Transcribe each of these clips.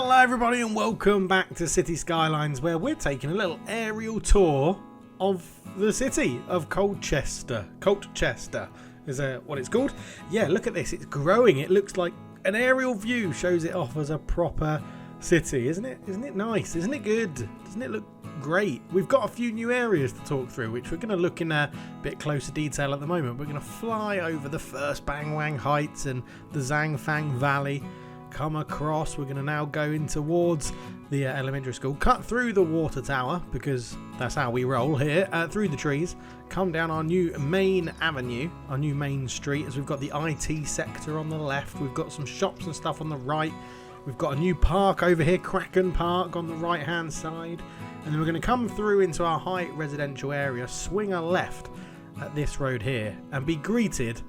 Hello everybody and welcome back to City Skylines, where we're taking a little aerial tour of the city of Colchester. Colchester is what it's called. Yeah, look at this, it's growing. It looks like an aerial view shows it off as a proper city, isn't it? Isn't it nice? Isn't it good? Doesn't it look great? We've got a few new areas to talk through, which we're going to look in a bit closer detail at the moment. We're going to fly over the first Bang Wang Heights and the Zhang Fang Valley. Come across, we're going to now go in towards the elementary school, cut through the water tower because that's how we roll here, through the trees, come down our new main avenue, our new main street, as we've got the IT sector on the left, we've got some shops and stuff on the right, we've got a new park over here, Kraken Park on the right hand side, and then we're going to come through into our high residential area, swing a left at this road here and be greeted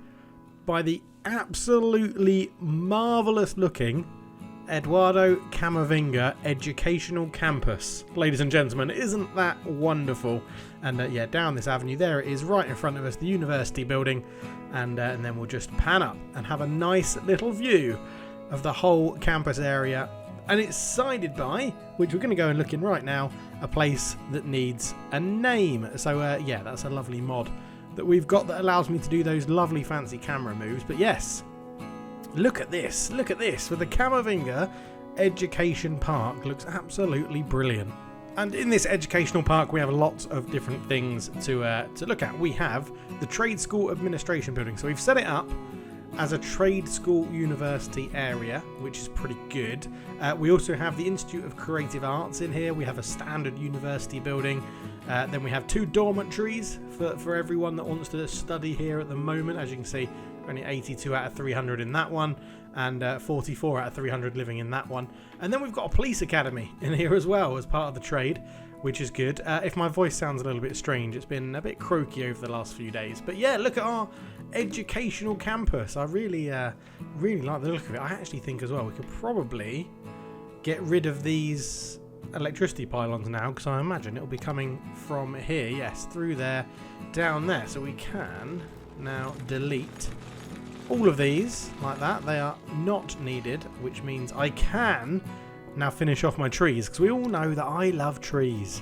by the absolutely marvellous looking Eduardo Camavinga Educational Campus. Ladies and gentlemen, isn't that wonderful? And yeah, down this avenue there it is, right in front of us, the university building, and then we'll just pan up and have a nice little view of the whole campus area. And it's sided by, which we're going to go and look in right now, a place that needs a name. So yeah, that's a lovely mod that we've got that allows me to do those lovely fancy camera moves. But yes, look at this with the Camavinga Education Park. Looks absolutely brilliant. And in this educational park we have lots of different things to look at. We have the Trade School Administration building, so we've set it up as a trade school university area, which is pretty good. We also have the Institute of Creative Arts in here. We have a standard university building. Then we have 2 dormitories for everyone that wants to study here at the moment. As you can see, only 82 out of 300 in that one, and 44 out of 300 living in that one. And then we've got a police academy in here as well as part of the trade, which is good. If my voice sounds a little bit strange, it's been a bit croaky over the last few days. But yeah, look at our educational campus. I really like the look of it. I actually think as well we could probably get rid of these electricity pylons now, because I imagine it'll be coming from here, yes, through there, down there. So we can now delete all of these like that. They are not needed, which means I can now finish off my trees, because we all know that I love trees.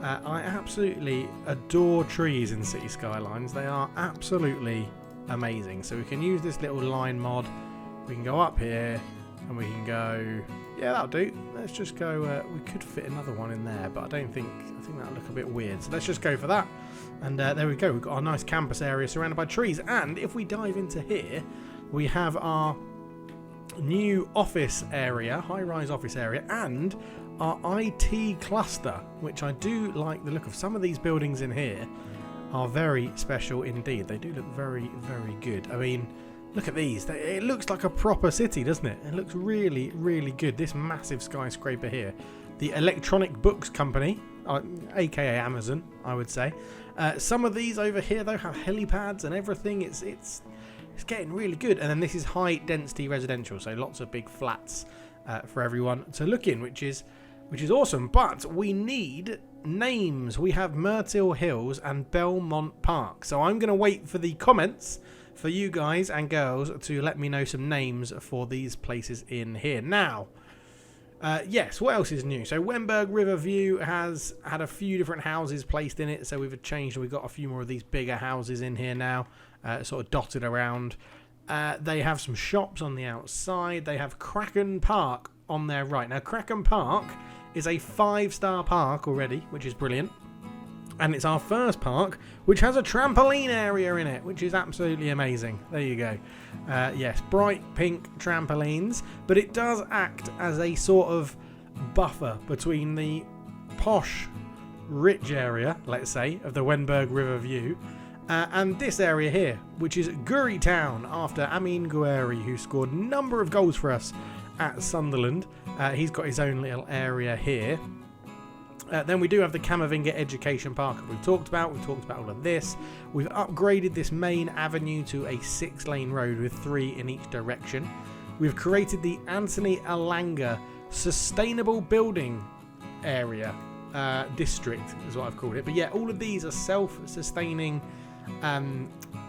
I absolutely adore trees in City Skylines. They are absolutely amazing. So we can use this little line mod. We can go up here and we can go, yeah, that'll do. Let's just go, we could fit another one in there, but I think that'll look a bit weird. So let's just go for that. And there we go. We've got our nice campus area surrounded by trees. And if we dive into here, we have our new office area, high-rise office area, and our IT cluster, which I do like the look of. Some of these buildings in here are very special indeed. They do look very, very good. I mean, look at these. It looks like a proper city, doesn't it? It looks really, really good. This massive skyscraper here. The Electronic Books Company, aka Amazon, I would say. Some of these over here, though, have helipads and everything. It's getting really good. And then this is high density residential, so lots of big flats for everyone to look in, which is awesome. But we need names. We have Myrtle Hills and Belmont Park. So I'm going to wait for the comments for you guys and girls to let me know some names for these places in here. Now, yes, what else is new? So Wenberg Riverview has had a few different houses placed in it, so we've changed. We've got a few more of these bigger houses in here now, sort of dotted around. They have some shops on the outside. They have Kraken Park on their right. Now, Kraken Park is a 5-star park already, which is brilliant. And it's our first park, which has a trampoline area in it, which is absolutely amazing. There you go. Yes, bright pink trampolines, but it does act as a sort of buffer between the posh, rich area, let's say, of the Wenberg Riverview, and this area here, which is Guri Town, after Amin Gouiri, who scored a number of goals for us at Sunderland. He's got his own little area here. Then we do have the Camavinga Education Park we've talked about. We've talked about all of this. We've upgraded this main avenue to a 6-lane road with 3 in each direction. We've created the Anthony Alanga Sustainable Building Area District, is what I've called it. But yeah, all of these are self-sustaining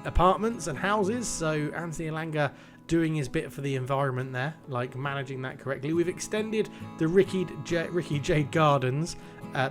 apartments and houses. So Anthony Alanga doing his bit for the environment there, like managing that correctly. We've extended the Ricky Jade Gardens.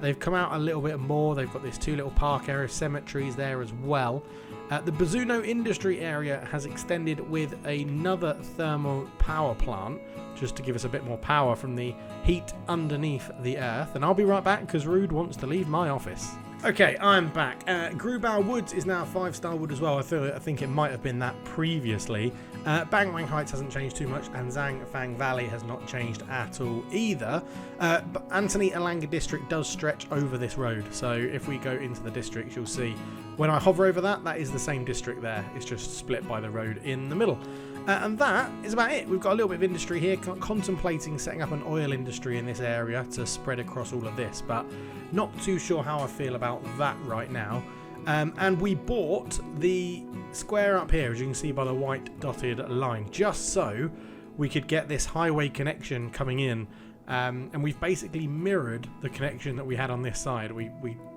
They've come out a little bit more. They've got this 2 little park area cemeteries there as well. The Bazzuno industry area has extended with another thermal power plant, just to give us a bit more power from the heat underneath the earth. And I'll be right back because Rude wants to leave my office. Okay, I'm back. Grubau Woods is now 5-star wood as well. I think it might have been that previously. Bang Wang Heights hasn't changed too much, and Zhang Fang Valley has not changed at all either. But Anthony Alanga district does stretch over this road, so if we go into the district, you'll see when I hover over that, that is the same district there. It's just split by the road in the middle. And that is about it. We've got a little bit of industry here, contemplating setting up an oil industry in this area to spread across all of this, but not too sure how I feel about that right now. And we bought the square up here, as you can see by the white dotted line, just so we could get this highway connection coming in. And we've basically mirrored the connection that we had on this side. We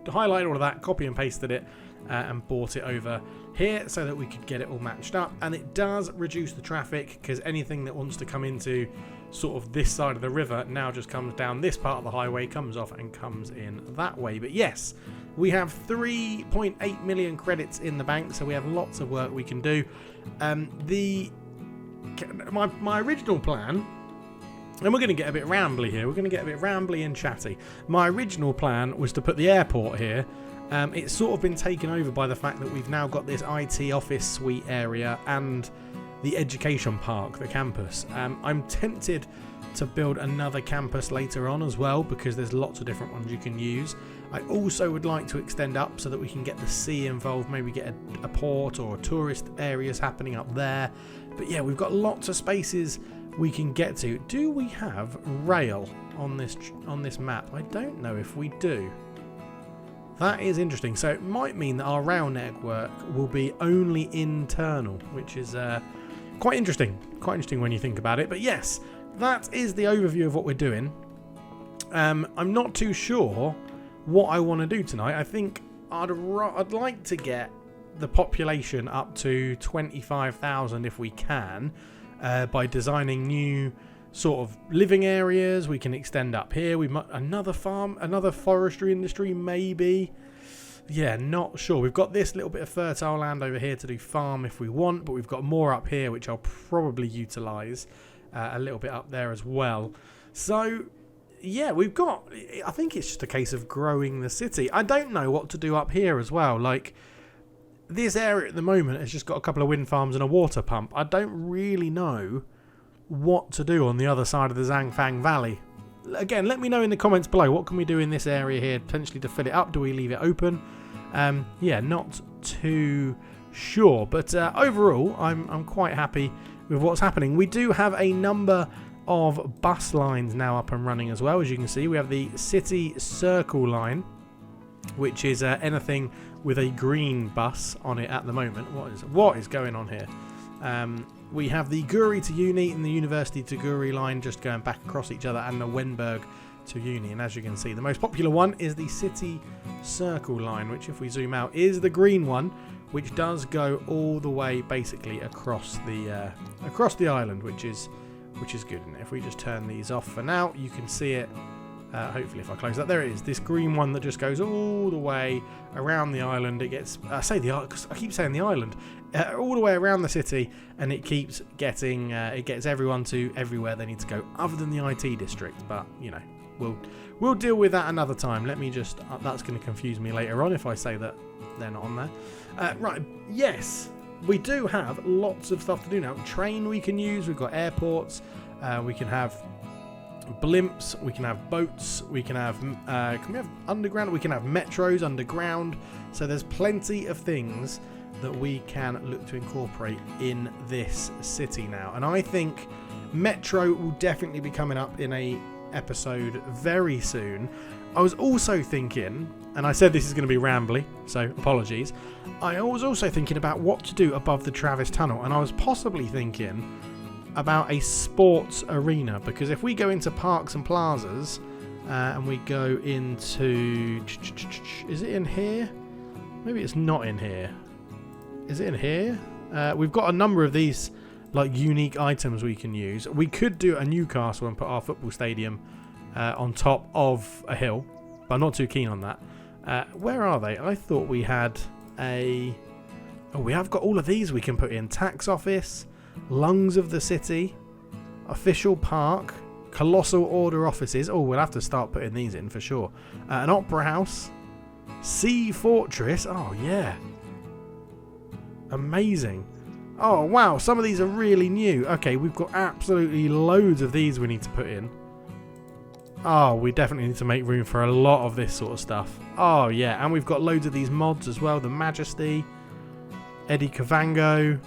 highlighted all of that, copy and pasted it, and brought it over here so that we could get it all matched up. And it does reduce the traffic, because anything that wants to come into sort of this side of the river now just comes down this part of the highway, comes off and comes in that way. But yes, we have 3.8 million credits in the bank, so we have lots of work we can do. My original plan, and we're going to get a bit rambly here, we're going to get a bit rambly and chatty. My original plan was to put the airport here. It's sort of been taken over by the fact that we've now got this IT office suite area and the education park, the campus. I'm tempted to build another campus later on as well, because there's lots of different ones you can use. I also would like to extend up so that we can get the sea involved, maybe get a port or tourist areas happening up there. But yeah, we've got lots of spaces we can get to. Do we have rail on this map? I don't know if we do. That is interesting. So it might mean that our rail network will be only internal, which is quite interesting. Quite interesting when you think about it. But yes, that is the overview of what we're doing. I'm not too sure what I want to do tonight. I think I'd like to get the population up to 25,000 if we can, by designing new sort of living areas. We can extend up here. We might another farm, another forestry industry maybe. Yeah, not sure. We've got this little bit of fertile land over here to do farm if we want, but we've got more up here which I'll probably utilise a little bit up there as well. So yeah, we've got, I think it's just a case of growing the city. I don't know what to do up here as well. Like, this area at the moment has just got a couple of wind farms and a water pump. I don't really know what to do on the other side of the Zhangfang Valley. Again, let me know in the comments below. What can we do in this area here potentially to fill it up? Do we leave it open? Yeah, not too sure. But overall, I'm quite happy with what's happening. We do have a number of bus lines now up and running as well. As you can see, we have the City Circle line, which is anything with a green bus on it at the moment. What is going on here? We have the Guri to Uni and the University to Guri line just going back across each other, and the Wenberg to Uni. And as you can see, the most popular one is the City Circle line, which if we zoom out is the green one, which does go all the way basically across the island, which is good. And if we just turn these off for now, you can see it. Hopefully if I close that, there it is, this green one that just goes all the way around the island. It gets, I keep saying the island, all the way around the city, and it keeps getting, it gets everyone to everywhere they need to go, other than the IT district. But you know, we'll deal with that another time. Let me just, that's going to confuse me later on if I say that they're not on there. Right, yes, we do have lots of stuff to do now. Train we can use, we've got airports, we can have blimps, we can have boats, we can have underground, we can have metros underground. So there's plenty of things that we can look to incorporate in this city now, and I think metro will definitely be coming up in a episode very soon. I was also thinking, and I said this is going to be rambly, so apologies, I was also thinking about what to do above the Travis Tunnel, and I was possibly thinking about a sports arena, because if we go into parks and plazas and we go into, is it in here? Maybe it's not in here. Is it in here? We've got a number of these like unique items we can use. We could do a Newcastle and put our football stadium on top of a hill, but I'm not too keen on that. Where are they? I thought we had a... Oh, we have got all of these we can put in. Tax office, lungs of the city, official park, colossal order offices. Oh, we'll have to start putting these in for sure. An opera house, sea fortress. Oh, yeah. Amazing. Oh, wow. Some of these are really new. Okay, we've got absolutely loads of these we need to put in. Oh, we definitely need to make room for a lot of this sort of stuff. Oh, yeah. And we've got loads of these mods as well. The Majesty, Eddie Cavango,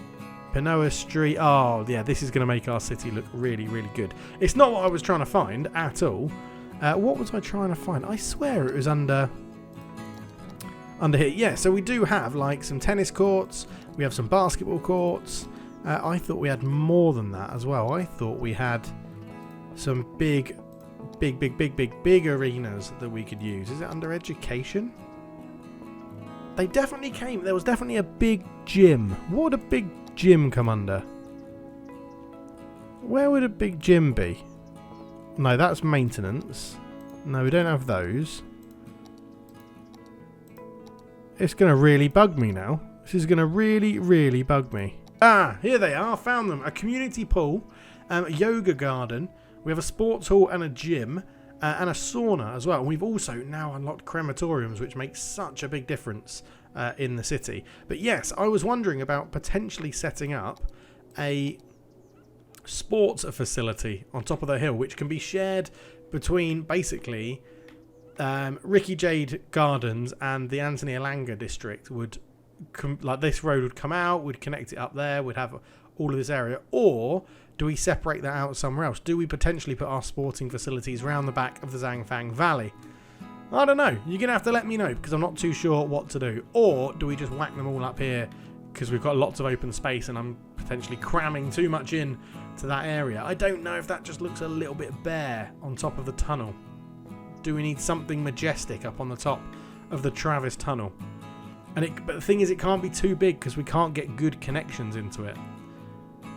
Pinoa Street. Oh, yeah. This is going to make our city look really, really good. It's not what I was trying to find at all. What was I trying to find? I swear it was under here. Yeah, so we do have like some tennis courts. We have some basketball courts. I thought we had more than that as well. I thought we had some big arenas that we could use. Is it under education? They definitely came. There was definitely a big gym. What would a big gym come under? Where would a big gym be? No, that's maintenance. No, we don't have those. It's going to really bug me now. This is going to really, really bug me. Ah, here they are. Found them. A community pool, a yoga garden. We have a sports hall and a gym and a sauna as well. We've also now unlocked crematoriums, which makes such a big difference in the city. But yes, I was wondering about potentially setting up a sports facility on top of the hill, which can be shared between basically Ricky Jade Gardens and the Anthony Alanga district. Would like this road would come out, would connect it up there, would have all of this area. Or do we separate that out somewhere else? Do we potentially put our sporting facilities around the back of the Zhangfang Valley? I don't know. You're going to have to let me know, because I'm not too sure what to do. Or do we just whack them all up here because we've got lots of open space and I'm potentially cramming too much in to that area? I don't know if that just looks a little bit bare on top of the tunnel. Do we need something majestic up on the top of the Travis Tunnel? But the thing is, it can't be too big because we can't get good connections into it.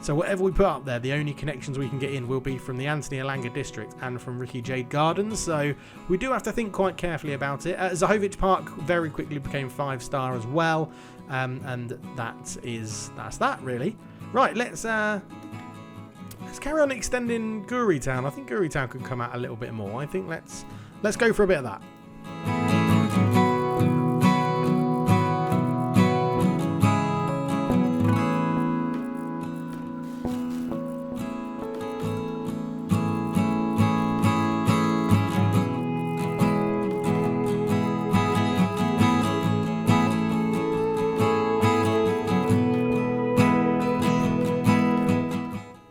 So whatever we put up there, the only connections we can get in will be from the Anthony Alanga district and from Ricky Jade Gardens. So we do have to think quite carefully about it. Zahovic Park very quickly became 5-star as well. And that's that really. Right, let's carry on extending Guri Town. I think Guri Town could come out a little bit more. I think let's go for a bit of that.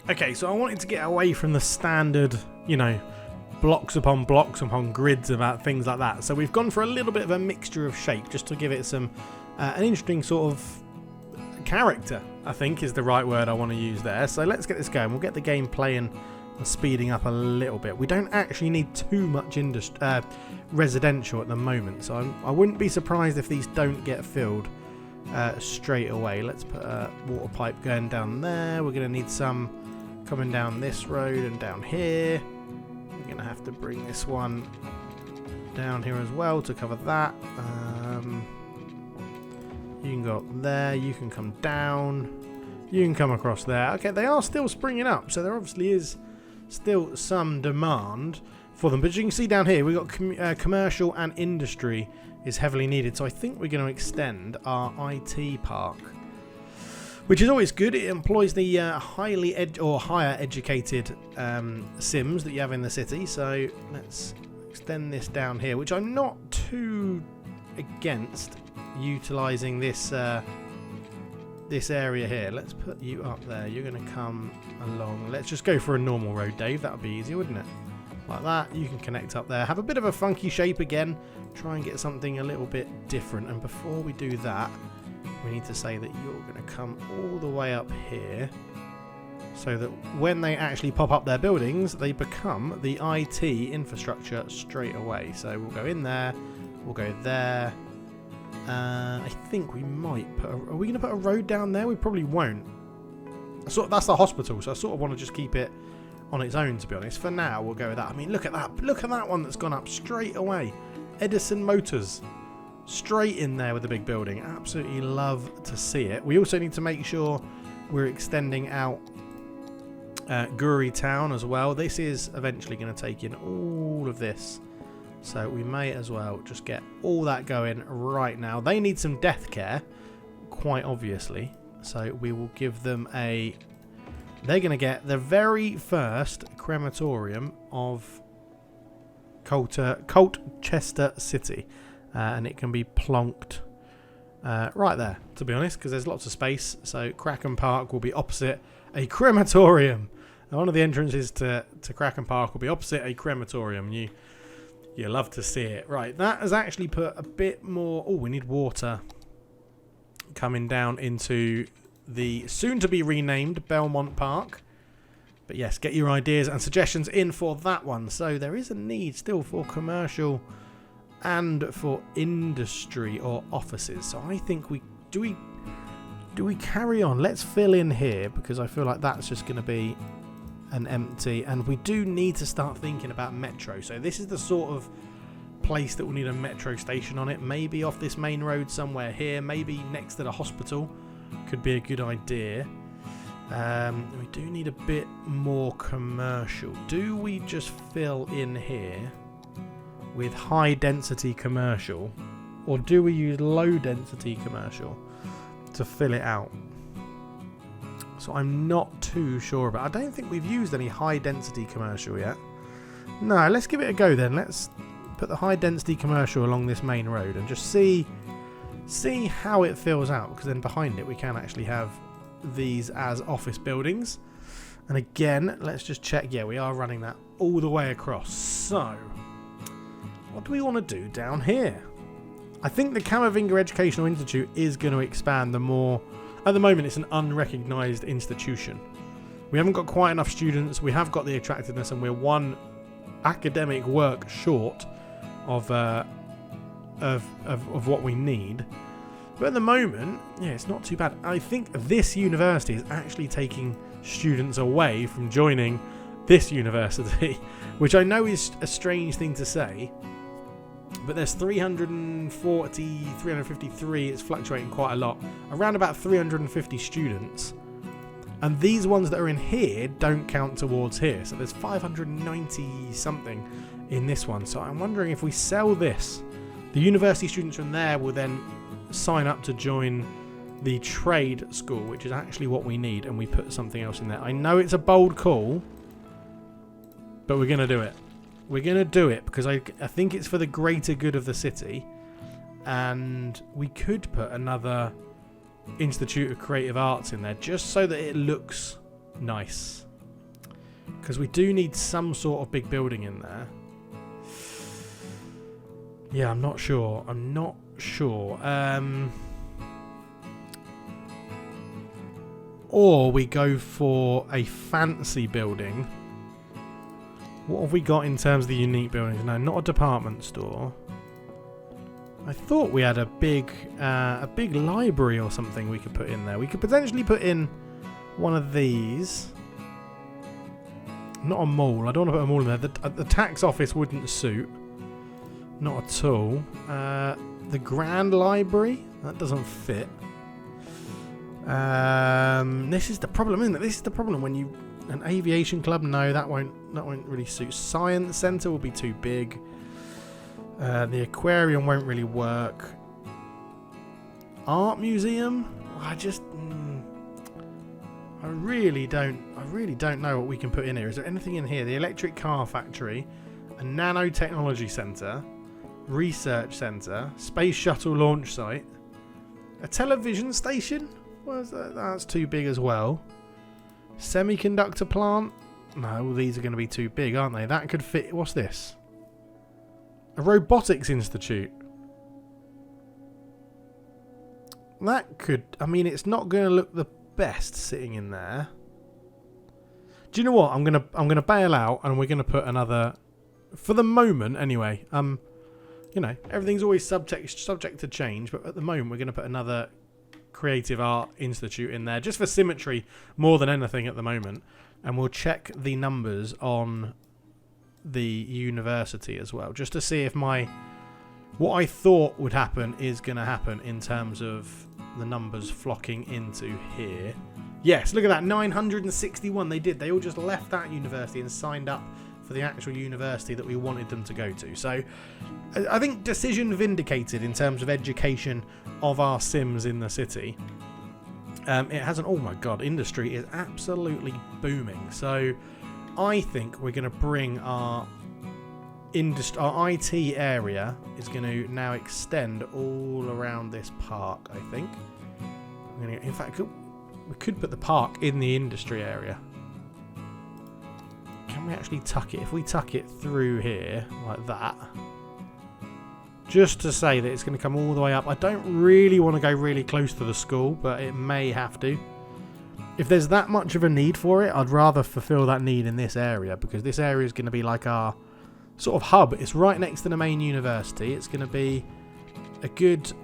Okay, so I wanted to get away from the standard, blocks upon grids about things like that. So we've gone for a little bit of a mixture of shape just to give it some an interesting sort of character, I think is the right word I want to use there. So let's get this going. We'll get the game playing and speeding up a little bit. We don't actually need too much residential at the moment, so I wouldn't be surprised if these don't get filled straight away. Let's put a water pipe going down there. We're going to need some coming down this road and down here. We're going to have to bring this one down here as well to cover that. You can go up there, you can come down, you can come across there. Okay, they are still springing up, so there obviously is still some demand for them. But as you can see down here, we've got commercial and industry is heavily needed. So I think we're going to extend our IT park, which is always good. It employs the higher educated Sims that you have in the city. So let's extend this down here, which I'm not too against utilising this this area here. Let's put you up there. You're going to come along. Let's just go for a normal road, Dave. That would be easier, wouldn't it? Like that. You can connect up there. Have a bit of a funky shape again. Try and get something a little bit different. And before we do that, we need to say that you're going to come all the way up here so that when they actually pop up their buildings, they become the IT infrastructure straight away. So we'll go in there. We'll go there. I think we might put are we going to put a road down there? We probably won't. That's the hospital, so I sort of want to just keep it on its own, to be honest. For now, we'll go with that. I mean, look at that. Look at that one that's gone up straight away. Edison Motors. Straight in there with the big building. Absolutely love to see it. We also need to make sure we're extending out Guri Town as well. This is eventually going to take in all of this. So we may as well just get all that going right now. They need some death care, quite obviously. So we will give them a... They're going to get the very first crematorium of Colchester City. And it can be plonked right there, to be honest, because there's lots of space. So Kraken Park will be opposite a crematorium. And one of the entrances to Kraken Park will be opposite a crematorium. You love to see it. Right, that has actually put a bit more... Oh, we need water coming down into the soon-to-be renamed Belmont Park. But yes, get your ideas and suggestions in for that one. So there is a need still for commercial and for industry or offices. So I think we carry on. Let's fill in here, because I feel like that's just going to be an empty, and we do need to start thinking about metro. So this is the sort of place that will need a metro station on it. Maybe off this main road somewhere here, maybe next to the hospital could be a good idea. We do need a bit more commercial. Do we just fill in here with high density commercial, or do we use low density commercial to fill it out? So I'm not too sure about. I don't think we've used any high density commercial yet. No, let's give it a go then. Let's put the high density commercial along this main road and just see how it fills out, because then behind it we can actually have these as office buildings. And again, let's just check. Yeah, we are running that all the way across. So what do we want to do down here? I think the Camavinga Educational Institute is going to expand the more... At the moment, it's an unrecognised institution. We haven't got quite enough students. We have got the attractiveness, and we're one academic work short of what we need. But at the moment, yeah, it's not too bad. I think this university is actually taking students away from joining this university, which I know is a strange thing to say. But there's 340, 353, it's fluctuating quite a lot. Around about 350 students. And these ones that are in here don't count towards here. So there's 590 something in this one. So I'm wondering if we sell this, the university students from there will then sign up to join the trade school, which is actually what we need. And we put something else in there. I know it's a bold call, but we're going to do it. We're going to do it because I think it's for the greater good of the city. And we could put another Institute of Creative Arts in there just so that it looks nice. Because we do need some sort of big building in there. Yeah, I'm not sure. Or we go for a fancy building. What have we got in terms of the unique buildings? No, not a department store. I thought we had a big library or something we could put in there. We could potentially put in one of these. Not a mall. I don't want to put a mall in there. The tax office wouldn't suit. Not at all. The Grand Library? That doesn't fit. This is the problem, isn't it? This is the problem when you... An aviation club? No, that won't really suit. Science centre will be too big. The aquarium won't really work. Art museum? I really don't know what we can put in here. Is there anything in here? The electric car factory, a nanotechnology centre, research centre, space shuttle launch site, a television station? Well, that's too big as well. Semiconductor plant? No, these are going to be too big, aren't they? That could fit. What's this? A robotics institute. That could... I mean, it's not going to look the best sitting in there. Do you know what? I'm gonna bail out, and we're going to put another... For the moment, anyway. You know, everything's always subject to change, but at the moment, we're going to put another Creative Art Institute in there, just for symmetry more than anything at the moment. And we'll check the numbers on the university as well, just to see if what I thought would happen is going to happen in terms of the numbers flocking into here. Yes, look at that, 961 they did. They all just left that university and signed up for the actual university that we wanted them to go to. So I think decision vindicated in terms of education of our Sims in the city. It hasn't, oh my god, industry is absolutely booming. So I think we're going to bring our IT area is going to now extend all around this park, I think. In fact, we could put the park in the industry area. Can we actually tuck it? If we tuck it through here, like that, just to say that it's going to come all the way up. I don't really want to go really close to the school, but it may have to. If there's that much of a need for it, I'd rather fulfill that need in this area, because this area is going to be like our sort of hub. It's right next to the main university. It's going to be a good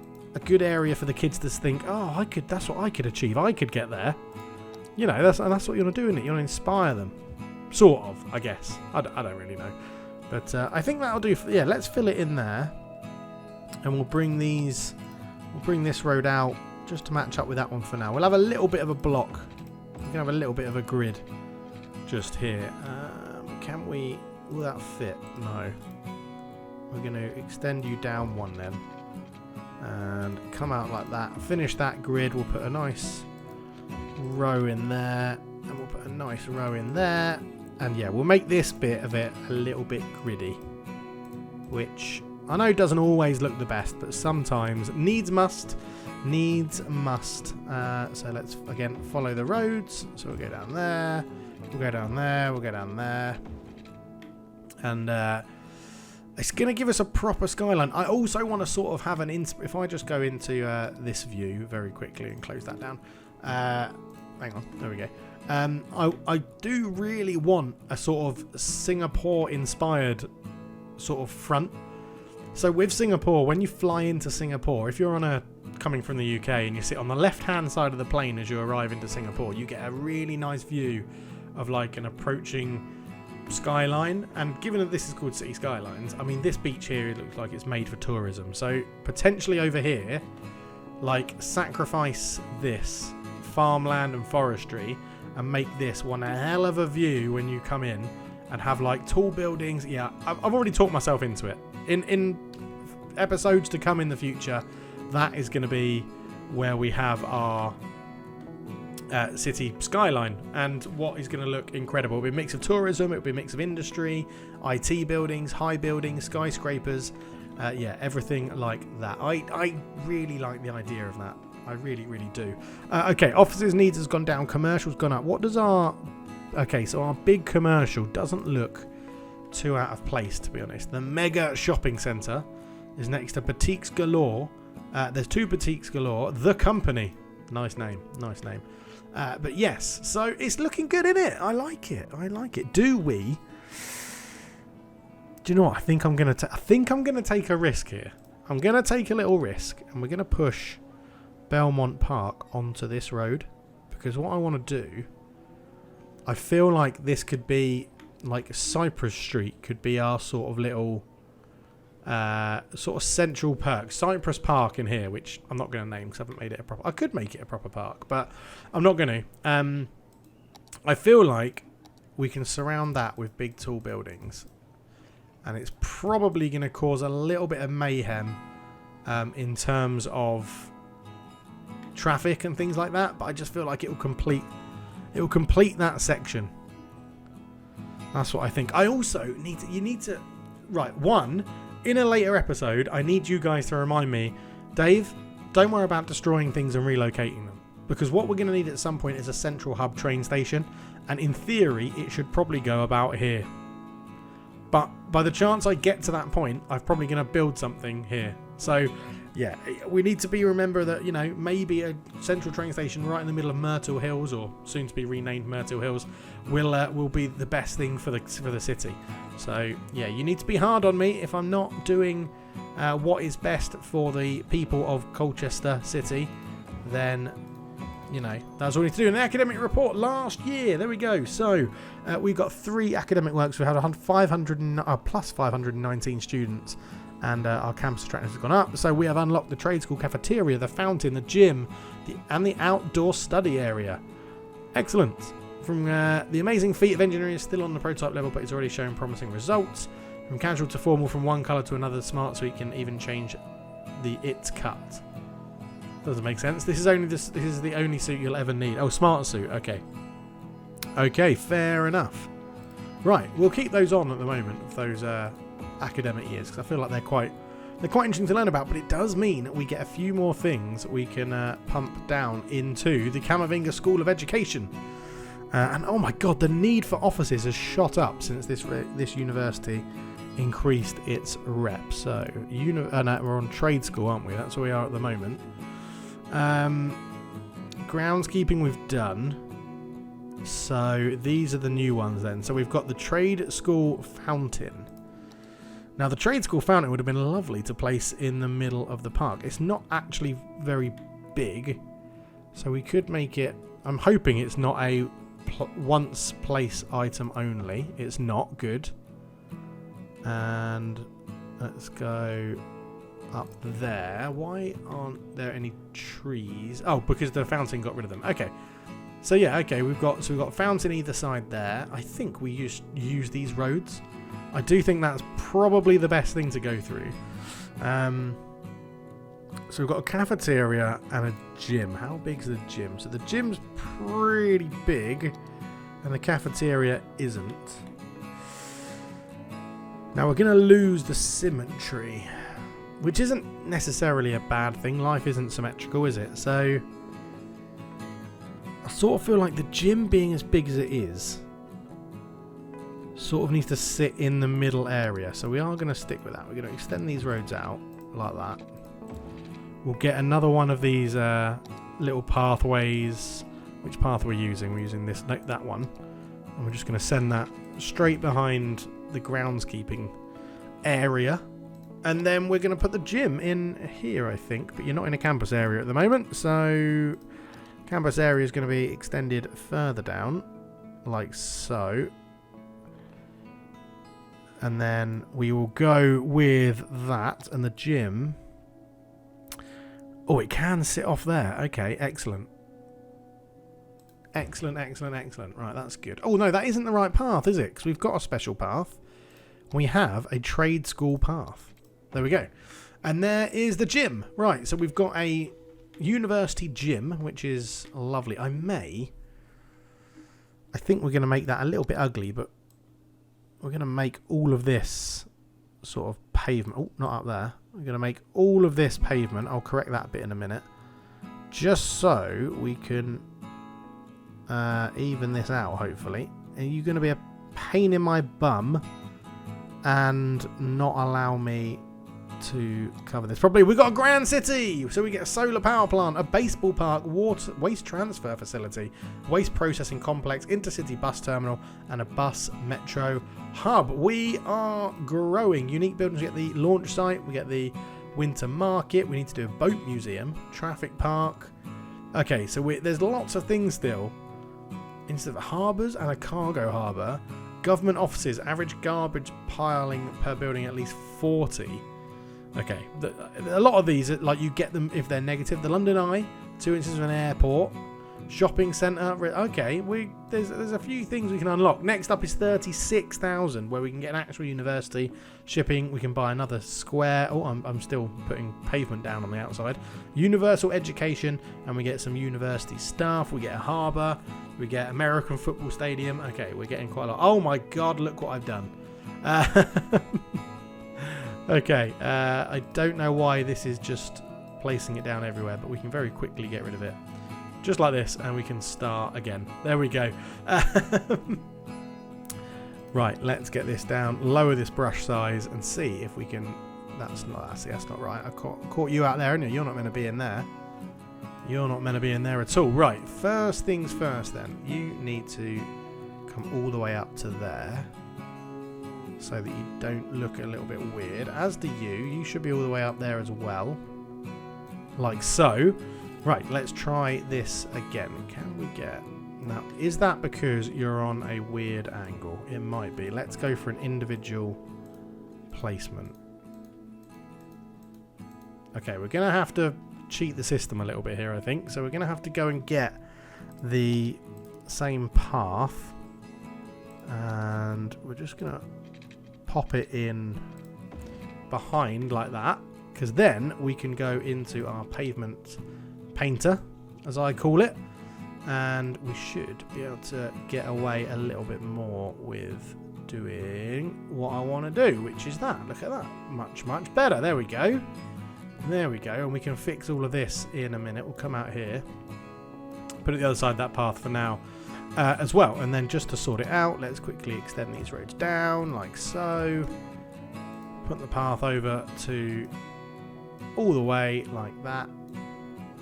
area for the kids to think, oh, that's what I could achieve. I could get there. You know, that's what you want to do, isn't it? You want to inspire them. Sort of, I guess. I don't really know. But I think that'll do. Yeah, let's fill it in there. And we'll bring this road out just to match up with that one for now. We'll have a little bit of a block. We can have a little bit of a grid just here. Will that fit? No. We're going to extend you down one then. And come out like that. Finish that grid. We'll put a nice row in there. And we'll put a nice row in there. And yeah, we'll make this bit of it a little bit gritty. Which I know doesn't always look the best, but sometimes needs must. So let's, again, follow the roads. So we'll go down there. We'll go down there. We'll go down there. And it's going to give us a proper skyline. I also want to sort of have an... If I just go into this view very quickly and close that down. Hang on. There we go. I do really want a sort of Singapore-inspired sort of front. So with Singapore, when you fly into Singapore, if you're coming from the UK and you sit on the left-hand side of the plane as you arrive into Singapore, you get a really nice view of like an approaching skyline. And given that this is called City Skylines, I mean, this beach here, it looks like it's made for tourism. So potentially over here, like, sacrifice this farmland and forestry and make this one a hell of a view when you come in, and have like tall buildings. Yeah, I've already talked myself into it. In episodes to come in the future, that is going to be where we have our city skyline, and what is going to look incredible. It'll be a mix of tourism, it'll be a mix of industry, IT buildings, high buildings, skyscrapers, yeah, everything like that. I really like the idea of that. I really, really do. Okay, offices needs has gone down, commercial's gone up. What does our... Okay, so our big commercial doesn't look too out of place, to be honest. The mega shopping centre is next to Boutiques Galore. There's two Boutiques Galore. The Company. Nice name. Nice name. But yes, so it's looking good, isn't it? I like it. I like it. Do you know what? I think I'm gonna take a risk here. I'm gonna take a little risk, and we're gonna push Belmont Park onto this road, because what I want to do, I feel like this could be like Cypress Street could be our sort of little sort of central perk. Cypress Park in here, which I'm not going to name because I haven't made it a proper... I could make it a proper park, but I'm not going to. I feel like we can surround that with big tall buildings, and it's probably going to cause a little bit of mayhem in terms of traffic and things like that, but I just feel like it will complete that section. That's what I think. I also need to right, one, in a later episode, I need you guys to remind me, Dave, don't worry about destroying things and relocating them, because what we're going to need at some point is a central hub train station, and in theory it should probably go about here. But by the chance I get to that point, I'm probably going to build something here. So yeah, we need to remember that, you know, maybe a central train station right in the middle of Myrtle Hills, or soon to be renamed Myrtle Hills, will be the best thing for the city. So yeah, you need to be hard on me if I'm not doing what is best for the people of Colchester City. then, you know, that's all we need to do. In the academic report last year, there we go. So we've got 3 academic works. We had plus 519 students, and our campus attractiveness has gone up. So we have unlocked the trade school cafeteria, the fountain, the gym, and the outdoor study area. Excellent. From the amazing feat of engineering is still on the prototype level, but it's already showing promising results. From casual to formal, from one colour to another, smart suit can even change the its cut. Doesn't make sense. This is the only suit you'll ever need. Oh, smart suit. Okay. Okay, fair enough. Right, we'll keep those on at the moment of those academic years, because I feel like they're quite interesting to learn about. But it does mean that we get a few more things we can pump down into the Camavinga School of Education. And oh my God, the need for offices has shot up since this university increased its rep. So we're on trade school, aren't we? That's where we are at the moment. Groundskeeping we've done. So these are the new ones then. So we've got the trade school fountain. Now the trade school fountain would have been lovely to place in the middle of the park. It's not actually very big, so we could make it. I'm hoping it's not a once place item only. It's not good. And let's go up there. Why aren't there any trees? Oh, because the fountain got rid of them. Okay. So yeah, okay, we've got fountain either side there. I think we use these roads. I do think that's probably the best thing to go through. So we've got a cafeteria and a gym. How big's the gym? So the gym's pretty big, and the cafeteria isn't. Now we're going to lose the symmetry, which isn't necessarily a bad thing. Life isn't symmetrical, is it? So I sort of feel like the gym, being as big as it is, sort of needs to sit in the middle area. So we are going to stick with that. We're going to extend these roads out like that. We'll get another one of these little pathways. Which path are we using? We're using that one. And we're just going to send that straight behind the groundskeeping area. And then we're going to put the gym in here, I think. But you're not in a campus area at the moment. So campus area is going to be extended further down. Like so. And then we will go with that. And the gym... Oh, it can sit off there. Okay, excellent. Excellent, excellent, excellent. Right, that's good. Oh, no, that isn't the right path, is it? Because we've got a special path. We have a trade school path. There we go. And there is the gym. Right, so we've got a university gym, which is lovely. I think we're going to make that a little bit ugly, but we're going to make all of this sort of pavement. Oh, not up there. We're going to make all of this pavement. I'll correct that bit in a minute. Just so we can even this out, hopefully. And you're going to be a pain in my bum and not allow me to cover this properly. We've got a grand city! So we get a solar power plant, a baseball park, waste transfer facility, waste processing complex, intercity bus terminal, and a bus metro hub. We are growing. Unique buildings. We get the launch site. We get the winter market. We need to do a boat museum, traffic park. Okay, so there's lots of things still. Instead of harbours and a cargo harbour, government offices, average garbage piling per building at least 40. Okay, a lot of these, like, you get them if they're negative. The London Eye, 2 inches of an airport, shopping centre. Okay, there's a few things we can unlock. Next up is 36,000, where we can get an actual university. Shipping, we can buy another square. Oh, I'm still putting pavement down on the outside. Universal education, and we get some university staff. We get a harbour. We get American football stadium. Okay, we're getting quite a lot. Oh my God, look what I've done. Okay, I don't know why this is just placing it down everywhere, but we can very quickly get rid of it. Just like this, and we can start again. There we go. Right, let's get this down, lower this brush size, and see if we can... That's not right. I caught you out there, haven't you? You're not meant to be in there. You're not meant to be in there at all. Right, first things first then. You need to come all the way up to there, so that you don't look a little bit weird. As do you. You should be all the way up there as well. Like so. Right, let's try this again. Can we get... Now, is that because you're on a weird angle? It might be. Let's go for an individual placement. Okay, we're going to have to cheat the system a little bit here, I think. So we're going to have to go and get the same path. And we're just going to pop it in behind like that. Because then we can go into our pavement painter, as I call it. And we should be able to get away a little bit more with doing what I want to do, which is that. Look at that. Much, much better. There we go. There we go. And we can fix all of this in a minute. We'll come out here. Put it the other side of that path for now as well. And then just to sort it out, let's quickly extend these roads down like so. Put the path over to all the way like that.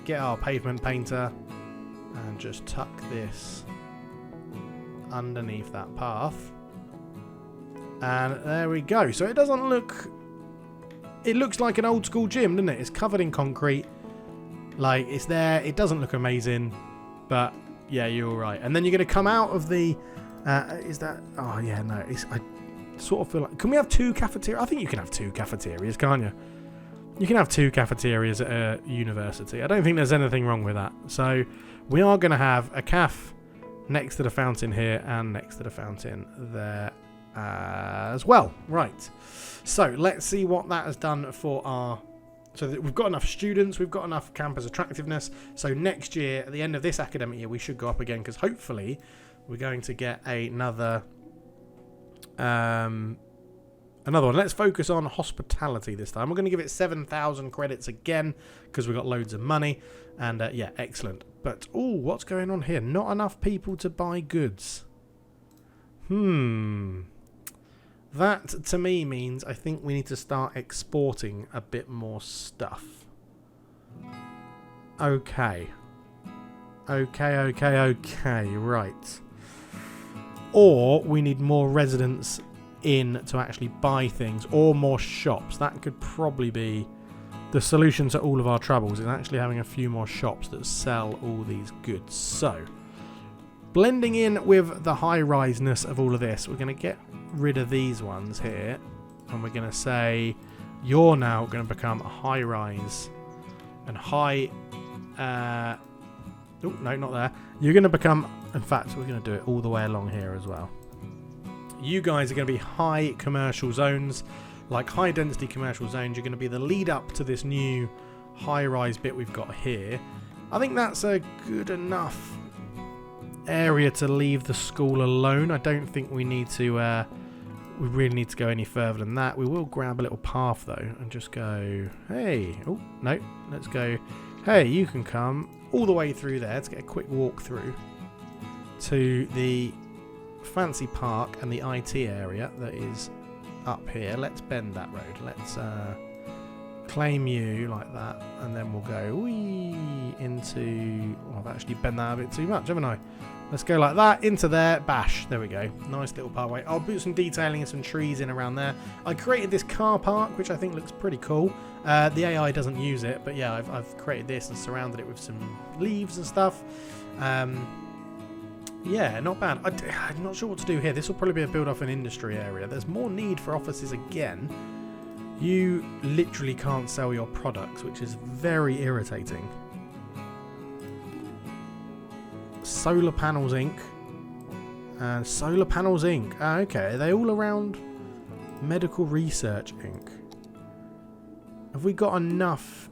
Get our pavement painter. And just tuck this underneath that path. And there we go. So it doesn't look... It looks like an old school gym, doesn't it? It's covered in concrete. Like, it's there. It doesn't look amazing. But, yeah, you're all right. And then you're going to come out of the... is that... Oh, yeah, no. I sort of feel like... Can we have two cafeterias? I think you can have two cafeterias, can't you? You can have two cafeterias at a university. I don't think there's anything wrong with that. So... We are going to have a caf next to the fountain here and next to the fountain there as well. Right. So let's see what that has done for our... So that we've got enough students, we've got enough campus attractiveness. So next year, at the end of this academic year, we should go up again because hopefully we're going to get another one. Let's focus on hospitality this time. We're going to give it 7,000 credits again because we've got loads of money. And yeah, excellent. But, oh, what's going on here? Not enough people to buy goods. That, to me, means I think we need to start exporting a bit more stuff. Okay. Okay, right. Or we need more residents in to actually buy things, or more shops. That could probably be the solution to all of our troubles, is actually having a few more shops that sell all these goods. So, blending in with the high-riseness of all of this, we're going to get rid of these ones here, and we're going to say you're now going to become a high-rise and high... oh, no, not there. You're going to become... In fact, we're going to do it all the way along here as well. You guys are going to be high commercial zones, like high density commercial zones. You're going to be the lead up to this new high rise bit we've got here. I think that's a good enough area to leave the school alone. I don't think we need to, we really need to go any further than that. We will grab a little path though and just go, hey, oh, no, let's go, hey, you can come all the way through there. Let's get a quick walk through to the fancy park and the IT area that is up here. Let's bend that road. Let's claim you like that, and then we'll go wee into... Oh, I've actually bent that a bit too much, haven't I? Let's go like that into there. Bash. There we go. Nice little pathway. I'll put some detailing and some trees in around there. I created this car park, which I think looks pretty cool. The AI doesn't use it, but yeah, I've created this and surrounded it with some leaves and stuff. Yeah, not bad. I'm not sure what to do here. This will probably be a build off an industry area. There's more need for offices again. You literally can't sell your products, which is very irritating. Solar Panels Inc. Solar Panels Inc. Okay, are they all around Medical Research Inc.? Have we got enough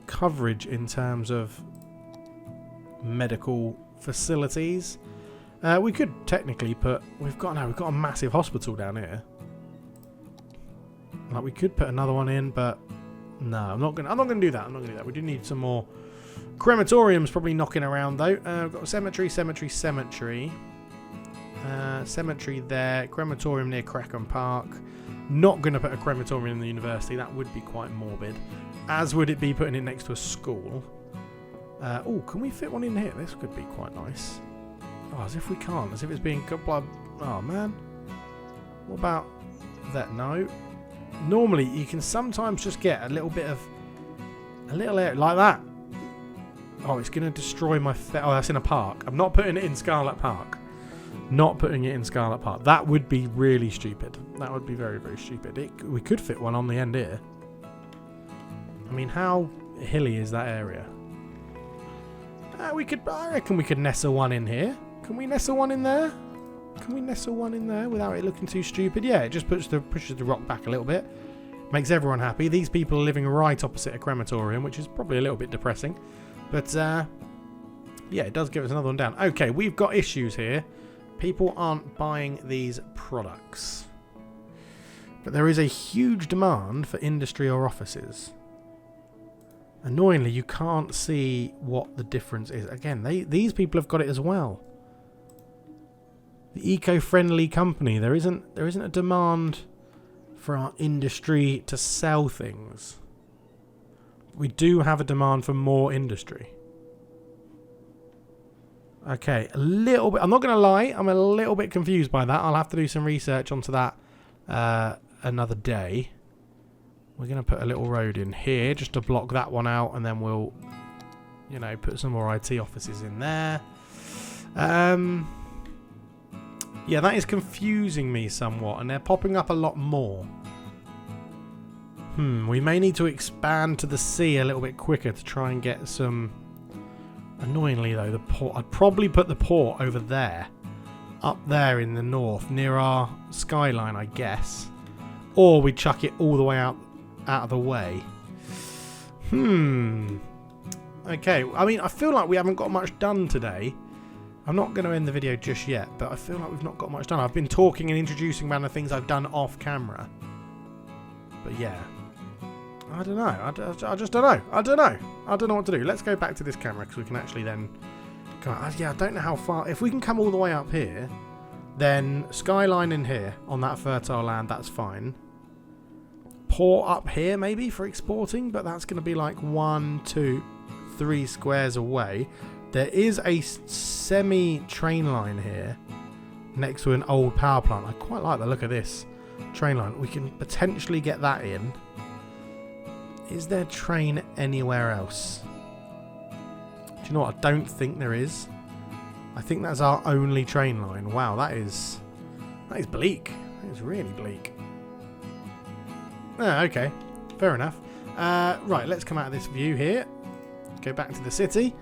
coverage in terms of medical facilities? We could technically put... We've got a massive hospital down here. Like, we could put another one in, but no, I'm not gonna do that. We do need some more crematoriums probably knocking around though. We've got cemetery. Cemetery there. Crematorium near Crackham Park. Not gonna put a crematorium in the university. That would be quite morbid. As would it be putting it next to a school. Oh, can we fit one in here? This could be quite nice. Oh, as if we can't. As if it's being... Oh, man. What about that? No. Normally, you can sometimes just get a little bit of... A little area like that. Oh, it's going to destroy my... Oh, that's in a park. I'm not putting it in Scarlet Park. Not putting it in Scarlet Park. That would be really stupid. That would be very, very stupid. We could fit one on the end here. I mean, how hilly is that area? I reckon we could nestle one in here. Can we nestle one in there? Can we nestle one in there without it looking too stupid? Yeah, it just pushes the rock back a little bit. Makes everyone happy. These people are living right opposite a crematorium, which is probably a little bit depressing. But, yeah, it does give us another one down. Okay, we've got issues here. People aren't buying these products. But there is a huge demand for industry or offices. Annoyingly, you can't see what the difference is. Again, these people have got it as well. The eco-friendly company. There isn't a demand for our industry to sell things. We do have a demand for more industry. Okay, a little bit. I'm not going to lie. I'm a little bit confused by that. I'll have to do some research onto that another day. We're going to put a little road in here just to block that one out, and then we'll, you know, put some more IT offices in there. Yeah, that is confusing me somewhat, and they're popping up a lot more. We may need to expand to the sea a little bit quicker to try and get some... Annoyingly, though, the port... I'd probably put the port over there. Up there in the north, near our skyline, I guess. Or we chuck it all the way out of the way. Okay, I mean, I feel like we haven't got much done today. I'm not going to end the video just yet, but I feel like we've not got much done. I've been talking and introducing around the things I've done off camera. But yeah. I don't know. I just don't know. I don't know. I don't know what to do. Let's go back to this camera because we can actually then... Yeah, I don't know how far... If we can come all the way up here, then skyline in here on that fertile land, that's fine. Port up here maybe for exporting, but that's going to be like 1, 2, 3 squares away. There is a semi-train line here next to an old power plant. I quite like the look of this train line. We can potentially get that in. Is there train anywhere else? Do you know what? I don't think there is. I think that's our only train line. Wow, that is bleak. That is really bleak. Ah, okay. Fair enough. Right, let's come out of this view here. Go back to the city.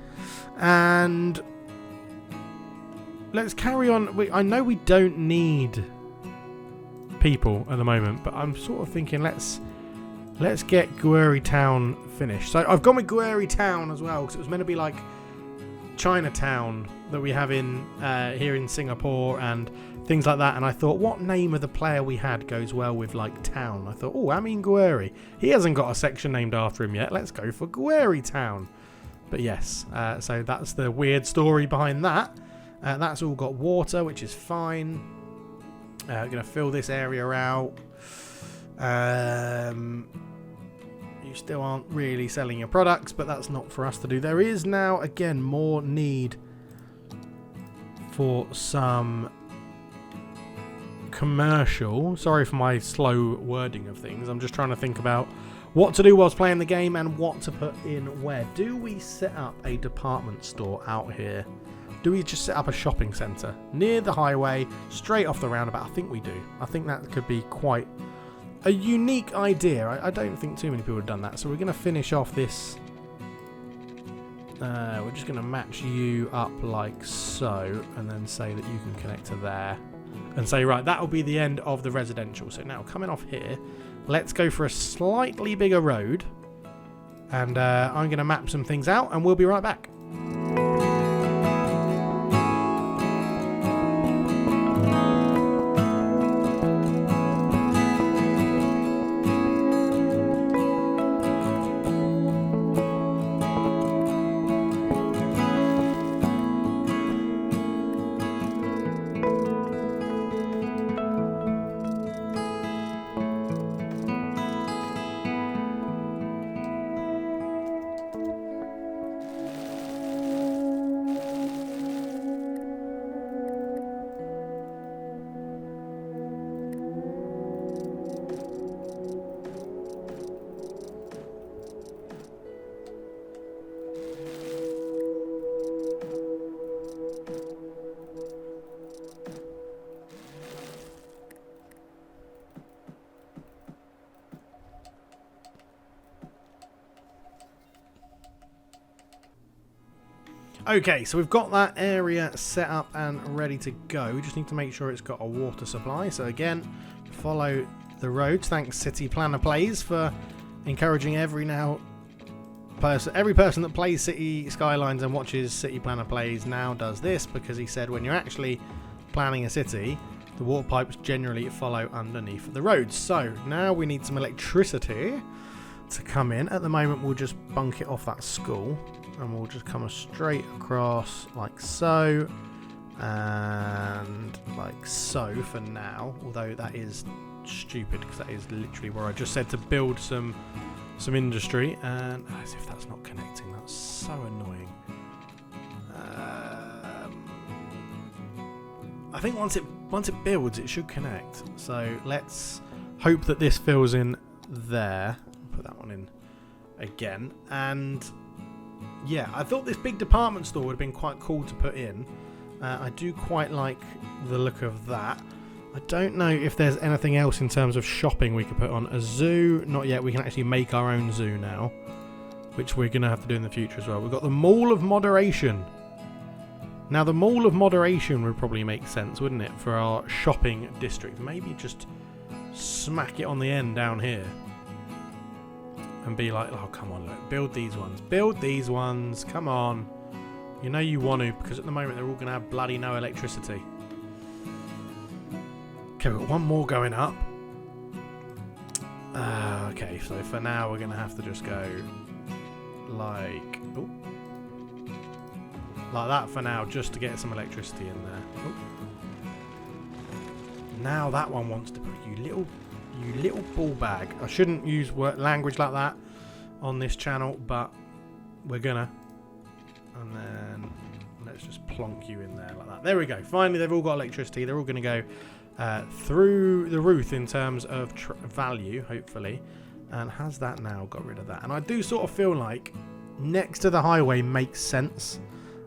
And let's carry on. I know we don't need people at the moment, but I'm sort of thinking let's get Gueri Town finished. So I've gone with Gueri Town as well, because it was meant to be like Chinatown that we have in here in Singapore and things like that. And I thought, what name of the player we had goes well with like town? I thought, oh, Amin Gueri. He hasn't got a section named after him yet. Let's go for Gueri Town. But yes, so that's the weird story behind that. That's all got water, which is fine. Going to fill this area out. You still aren't really selling your products, but that's not for us to do. There is now, again, more need for some commercial. Sorry for my slow wording of things. I'm just trying to think about what to do whilst playing the game and what to put in where. Do we set up a department store out here? Do we just set up a shopping centre near the highway, straight off the roundabout? I think we do. I think that could be quite a unique idea. I don't think too many people have done that. So we're going to finish off this. We're just going to match you up like so, and then say that you can connect to there. And say, right, that'll be the end of the residential. So now coming off here, let's go for a slightly bigger road. And I'm going to map some things out, and we'll be right back. Okay, so we've got that area set up and ready to go. We just need to make sure it's got a water supply. So again, follow the roads. Thanks City Planner Plays for encouraging every person that plays City Skylines and watches City Planner Plays now does this, because he said when you're actually planning a city, the water pipes generally follow underneath the roads. So now we need some electricity to come in. At the moment we'll just bunk it off that school and we'll just come straight across like so and like so for now, although that is stupid because that is literally where I just said to build some industry, and as if that's not connecting, that's so annoying. I think once it builds it should connect, so let's hope that this fills in there. Put that one in again, and yeah, I thought this big department store would have been quite cool to put in. I do quite like the look of that. I don't know if there's anything else in terms of shopping we could put on. A zoo, not yet. We can actually make our own zoo now, which we're going to have to do in the future as well. We've got the Mall of Moderation. Now, the Mall of Moderation would probably make sense, wouldn't it, for our shopping district? Maybe just smack it on the end down here and be like, oh, come on, look, build these ones. Build these ones. Come on. You know you want to, because at the moment they're all going to have bloody no electricity. Okay, we've got one more going up. Okay, so for now we're going to have to just go like... Ooh, like that for now, just to get some electricity in there. Ooh. Now that one wants to put you little ball bag. I shouldn't use language like that on this channel, but we're gonna. And then let's just plonk you in there like that. There we go. Finally, they've all got electricity. They're all going to go through the roof in terms of value, hopefully. And has that now got rid of that? And I do sort of feel like next to the highway makes sense.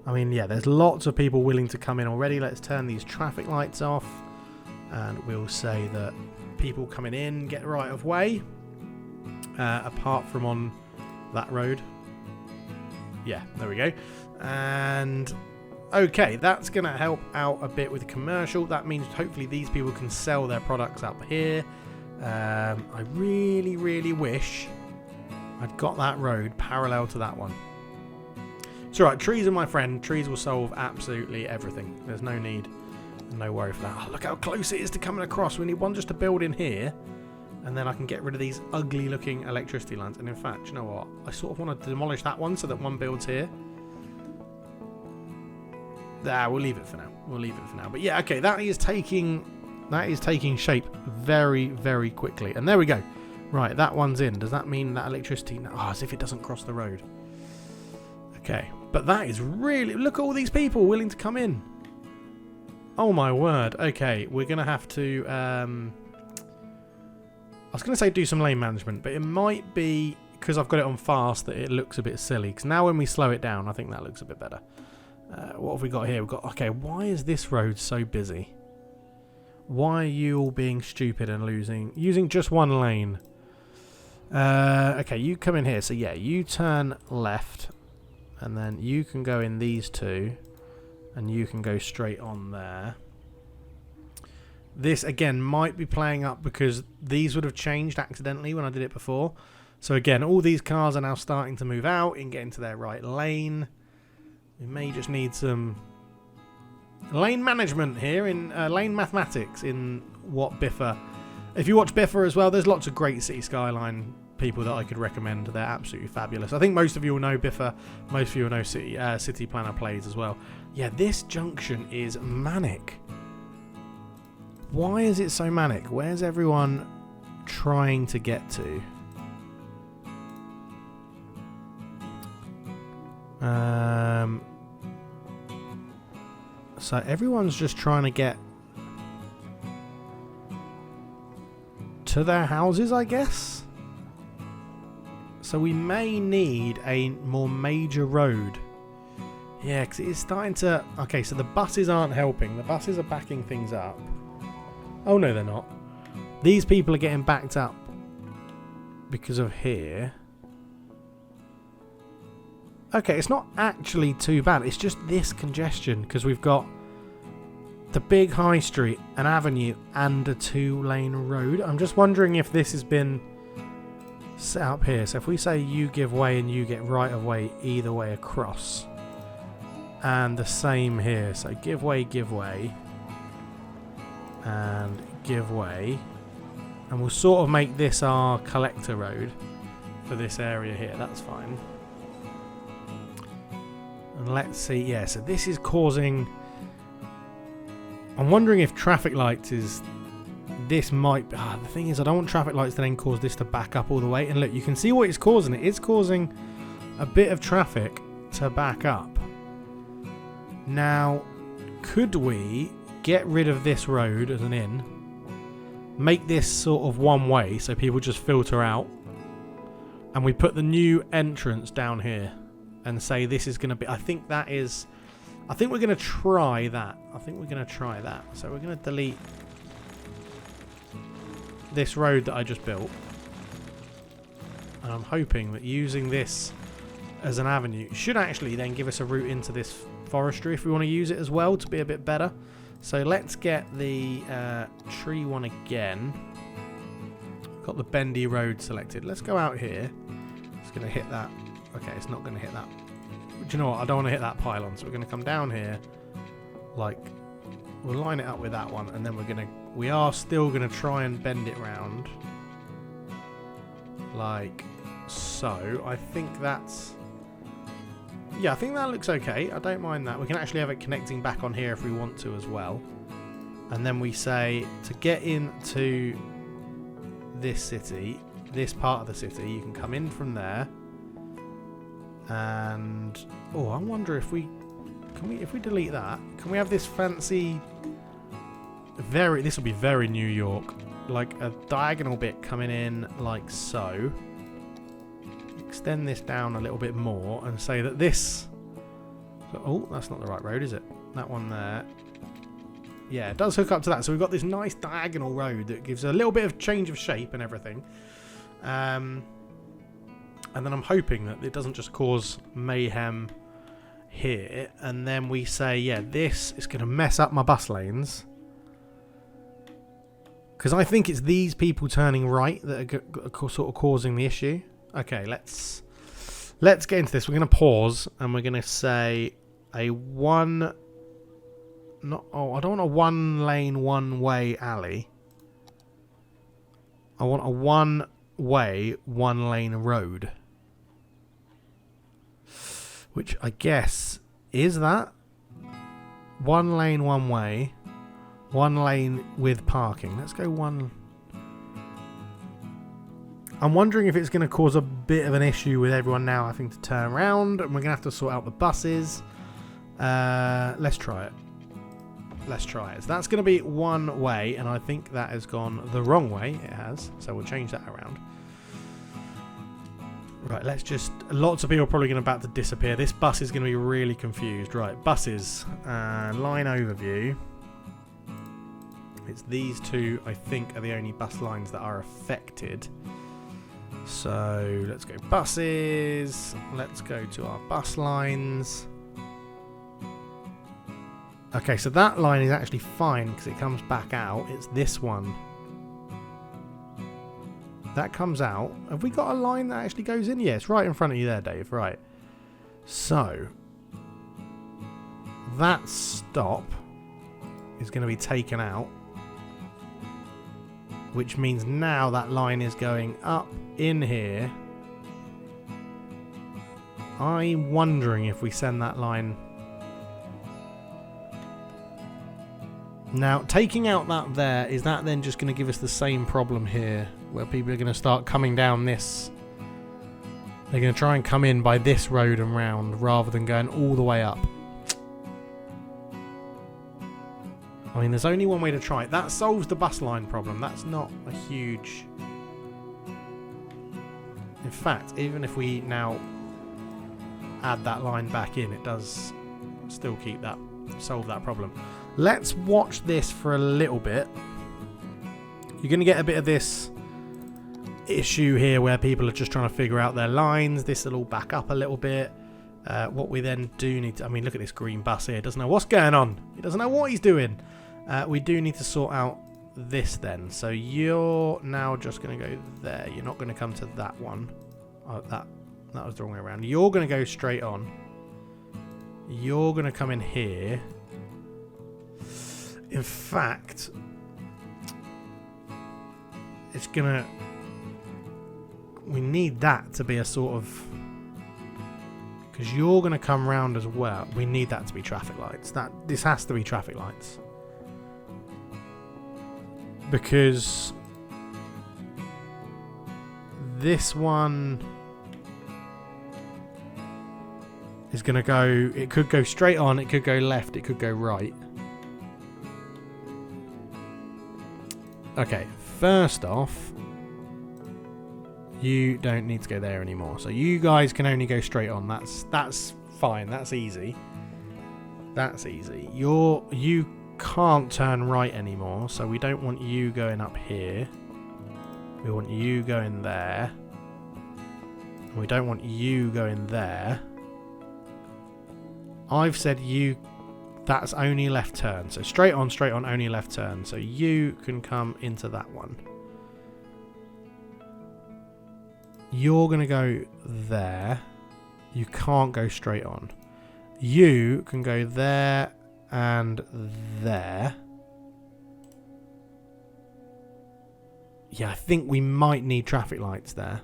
I mean, yeah, there's lots of people willing to come in already. Let's turn these traffic lights off. And we'll say that people coming in get right of way. Apart from on that road. Yeah, there we go. And okay, that's going to help out a bit with commercial. That means hopefully these people can sell their products up here. I really, really wish I'd got that road parallel to that one. It's alright, trees are my friend. Trees will solve absolutely everything. There's no need and no worry for that. Oh, look how close it is to coming across. We need one just to build in here. And then I can get rid of these ugly looking electricity lines. And in fact, you know what? I sort of want to demolish that one so that one builds here. We'll leave it for now. We'll leave it for now. But yeah, okay, that is taking shape very, very quickly. And there we go. Right, that one's in. Does that mean that electricity... Oh, as if it doesn't cross the road. Okay, but that is really... Look at all these people willing to come in. Oh my word. Okay, we're going to have to... I was going to say do some lane management, but it might be because I've got it on fast that it looks a bit silly. Because now when we slow it down, I think that looks a bit better. What have we got here? We've got... Okay, why is this road so busy? Why are you all being stupid and using just one lane? Okay, you come in here. So yeah, you turn left. And then you can go in these two. And you can go straight on there. This, again, might be playing up because these would have changed accidentally when I did it before. So, again, all these cars are now starting to move out and get into their right lane. We may just need some lane management here, in lane mathematics in what Biffa... If you watch Biffa as well, there's lots of great City Skyline people that I could recommend. They're absolutely fabulous. I think most of you will know Biffa. Most of you will know City Planner Plays as well. Yeah, this junction is manic. Why is it so manic? Where's everyone trying to get to? So everyone's just trying to get to their houses, I guess. So we may need a more major road. Yeah, because it's starting to... Okay, so the buses aren't helping. The buses are backing things up. Oh, no, they're not. These people are getting backed up because of here. Okay, it's not actually too bad. It's just this congestion because we've got the big high street, an avenue, and a 2-lane road. I'm just wondering if this has been set up here. So if we say you give way and you get right of way either way across, and the same here. So give way, and give way, and we'll sort of make this our collector road for this area here. That's fine. And let's see. Yeah, so this is causing... I'm wondering if traffic lights is... This might... the thing is, I don't want traffic lights to then cause this to back up all the way. And look, you can see what it's causing. It is causing a bit of traffic to back up. Now, could we get rid of this road as an in? Make this sort of one way so people just filter out. And we put the new entrance down here. And say this is going to be... I think that is... I think we're going to try that. So we're going to delete this road that I just built. And I'm hoping that using this as an avenue should actually then give us a route into this forestry if we want to use it as well to be a bit better. So let's get the tree one again. Got the bendy road selected. Let's go out here. It's going to hit that. Okay, it's not going to hit that. Do you know what? I don't want to hit that pylon, so we're going to come down here. Like, we'll line it up with that one, and then we are still going to try and bend it round. Like so. I think that's... Yeah, I think that looks okay. I don't mind that. We can actually have it connecting back on here if we want to as well. And then we say, to get into this city, this part of the city, you can come in from there. And I wonder if we delete that, can we have this fancy this will be very New York, like a diagonal bit coming in like so. Extend this down a little bit more and say that this... Oh, that's not the right road, is it? That one there. Yeah, it does hook up to that. So we've got this nice diagonal road that gives a little bit of change of shape and everything. And then I'm hoping that it doesn't just cause mayhem here. And then we say, yeah, this is going to mess up my bus lanes. Because I think it's these people turning right that are sort of causing the issue. Okay, let's get into this. We're going to pause and we're going to say a one... I don't want a one-lane, one-way alley. I want a one-way, one-lane road. Which I guess is that. One lane, one way. One lane with parking. Let's go one... I'm wondering if it's going to cause a bit of an issue with everyone now having to turn around. And we're going to have to sort out the buses. Let's try it. So that's going to be one way. And I think that has gone the wrong way. It has. So we'll change that around. Right, let's just... Lots of people are probably going to about to disappear. This bus is going to be really confused. Right, buses. Line overview. It's these two, I think, are the only bus lines that are affected. So, let's go buses. Let's go to our bus lines. Okay, so that line is actually fine because it comes back out. It's this one. That comes out. Have we got a line that actually goes in? Yeah, it's right in front of you there, Dave. Right. So, that stop is going to be taken out. Which means now that line is going up in here. I'm wondering if we send that line... Now, taking out that there, is that then just going to give us the same problem here? Where people are going to start coming down this... They're going to try and come in by this road and round rather than going all the way up. I mean, there's only one way to try it. That solves the bus line problem. That's not a huge... In fact, even if we now add that line back in, it does still keep that, solve that problem. Let's watch this for a little bit. You're going to get a bit of this issue here where people are just trying to figure out their lines. This will all back up a little bit. What we then do need to... I mean, look at this green bus here. Doesn't know what's going on. He doesn't know what he's doing. We do need to sort out this then. So you're now just going to go there. You're not going to come to that one. Oh, that was the wrong way around. You're going to go straight on. You're going to come in here. In fact, it's going to... We need that to be a sort of... Because you're going to come round as well. We need that to be traffic lights. This has to be traffic lights. Because this one is going to go... It could go straight on. It could go left. It could go right. Okay, first off, you don't need to go there anymore. So you guys can only go straight on. That's fine. That's easy. That's easy. You can't turn right anymore. So we don't want you going up here. We want you going there. We don't want you going there. I've said you... That's only left turn. So straight on, only left turn. So you can come into that one. You're going to go there. You can't go straight on. You can go there and there. Yeah, I think we might need traffic lights there.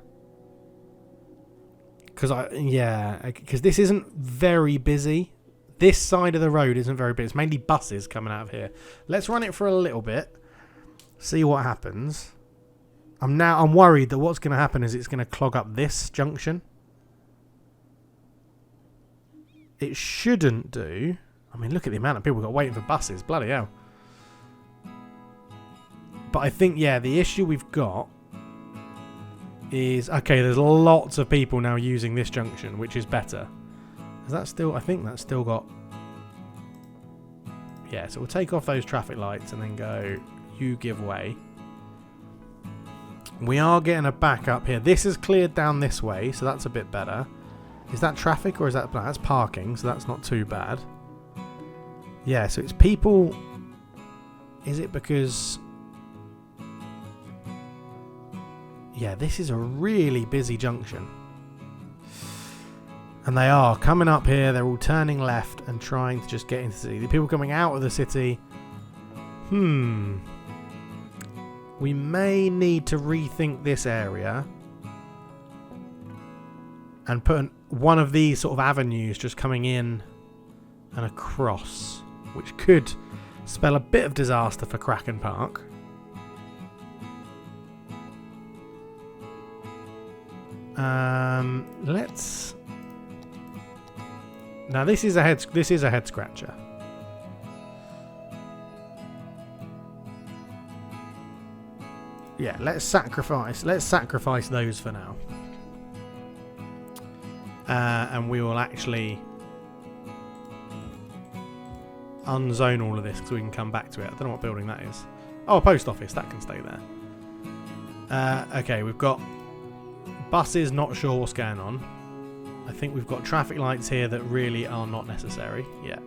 Because this isn't very busy. This side of the road isn't very big. It's mainly buses coming out of here. Let's run it for a little bit. See what happens. I'm worried that what's going to happen is it's going to clog up this junction. It shouldn't do. I mean, look at the amount of people got waiting for buses. Bloody hell. But I think, yeah, the issue we've got is... Okay, there's lots of people now using this junction, which is better. Is that still... I think that's still got... Yeah, so we'll take off those traffic lights and then go, you give way. We are getting a back up here. This is cleared down this way, so that's a bit better. Is that traffic or is that... That's parking, so that's not too bad. Yeah, so it's people... Is it because... Yeah, this is a really busy junction. And they are coming up here. They're all turning left and trying to just get into the city. The people coming out of the city. We may need to rethink this area. And put one of these sort of avenues just coming in and across. Which could spell a bit of disaster for Kraken Park. Let's... Now this is a head scratcher. Yeah, let's sacrifice those for now. And we will actually unzone all of this so we can come back to it. I don't know what building that is. Oh, a post office, that can stay there. Okay, we've got buses, not sure what's going on. I think we've got traffic lights here that really are not necessary. Yeah.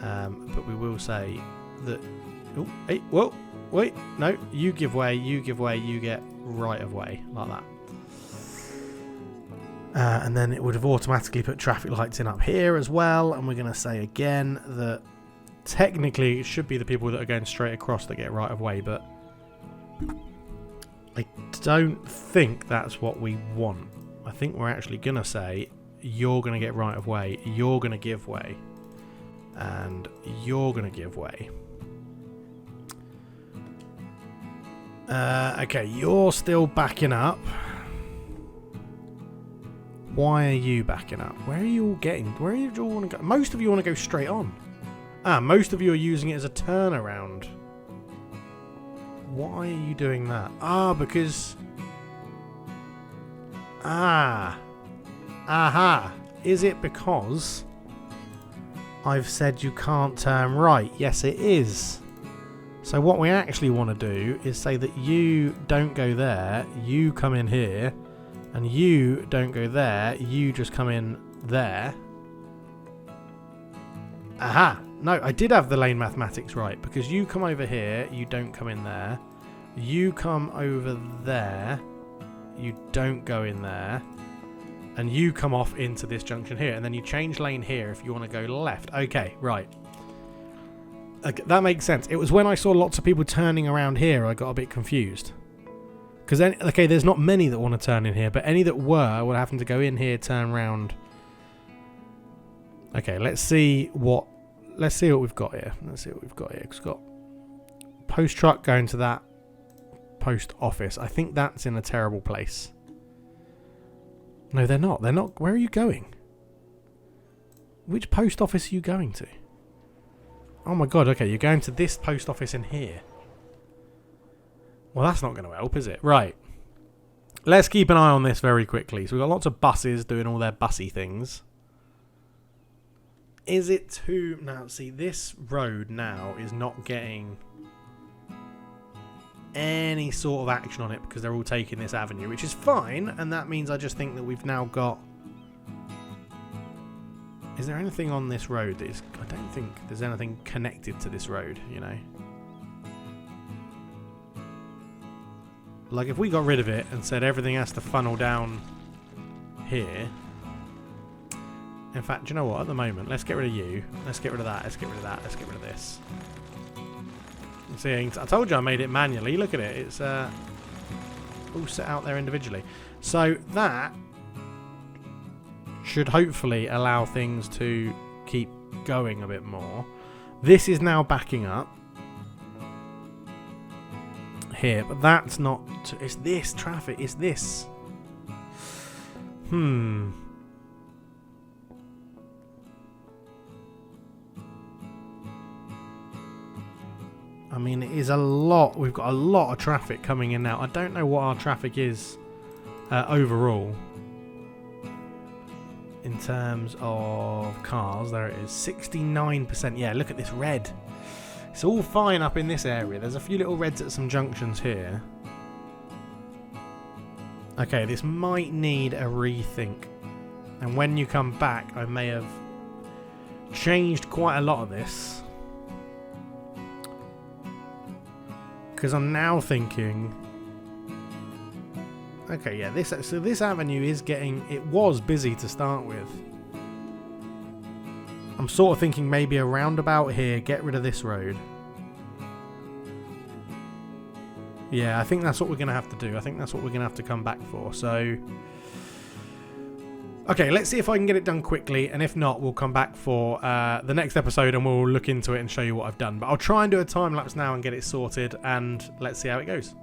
But we will say that... Oh, hey, whoa, wait, no, you give way, you get right of way, like that. And then it would have automatically put traffic lights in up here as well. And we're going to say again that technically it should be the people that are going straight across that get right of way, but I don't think that's what we want. I think we're actually going to say, you're going to get right of way, you're going to give way, and you're going to give way. Okay, you're still backing up. Why are you backing up? Where are you all getting? Where do you all want to go? Most of you want to go straight on. Most of you are using it as a turnaround. Why are you doing that? Because... Aha. Is it because I've said you can't turn right? Yes, it is. So what we actually want to do is say that you don't go there, you come in here, and you don't go there, you just come in there. Aha! No, I did have the lane mathematics right, because you come over here, you don't come in there. You come over there, you don't go in there. And you come off into this junction here, and then you change lane here if you want to go left. Okay, right. Okay, that makes sense. It was when I saw lots of people turning around here I got a bit confused. Because, okay, there's not many that want to turn in here, but any that were would have to go in here, turn around. Okay, let's see what we've got here. Let's see what we've got here. We've got post truck going to that post office. I think that's in a terrible place. No, they're not. They're not. Where are you going? Which post office are you going to? Oh my god, okay, you're going to this post office in here. Well, that's not going to help, is it? Right. Let's keep an eye on this very quickly. So we've got lots of buses doing all their bussy things. Is it too... Now, see, this road now is not getting any sort of action on it because they're all taking this avenue, which is fine, and that means I just think that we've now got... Is there anything on this road that is... I don't think there's anything connected to this road, you know. Like, if we got rid of it and said everything has to funnel down here... In fact, do you know what? At the moment, let's get rid of you. Let's get rid of that. Let's get rid of that. Let's get rid of this. See, I told you I made it manually. Look at it. It's all set out there individually. So that should hopefully allow things to keep going a bit more. This is now backing up here, but that's not... It's this traffic. It's this. I mean, it is a lot. We've got a lot of traffic coming in now. I don't know what our traffic is overall. In terms of cars, there it is. 69%. Yeah, look at this red. It's all fine up in this area. There's a few little reds at some junctions here. Okay, this might need a rethink. And when you come back, I may have changed quite a lot of this. Because I'm now thinking, okay, yeah, this avenue is getting, it was busy to start with. I'm sort of thinking maybe a roundabout here, get rid of this road. Yeah, I think that's what we're going to have to do. I think that's what we're going to have to come back for. So, okay, let's see if I can get it done quickly, and if not, we'll come back for the next episode and we'll look into it and show you what I've done. But I'll try and do a time lapse now and get it sorted, and let's see how it goes.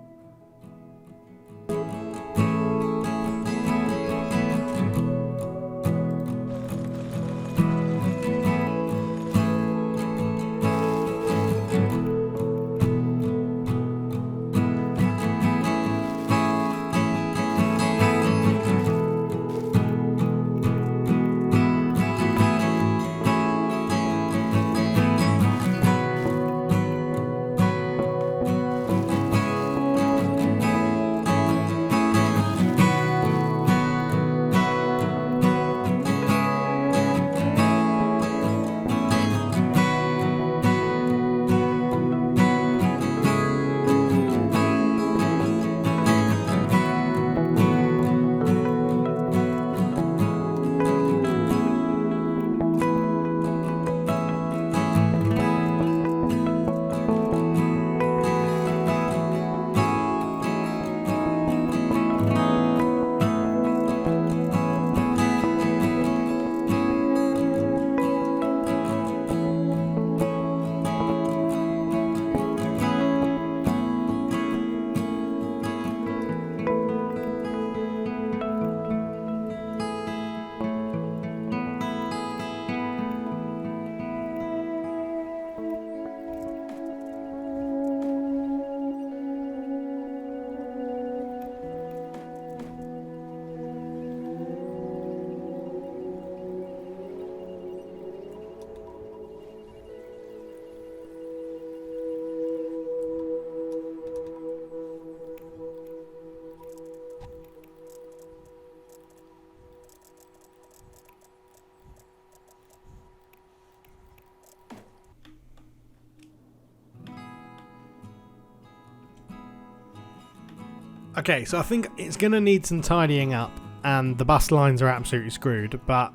Okay, so I think it's going to need some tidying up, and the bus lines are absolutely screwed, but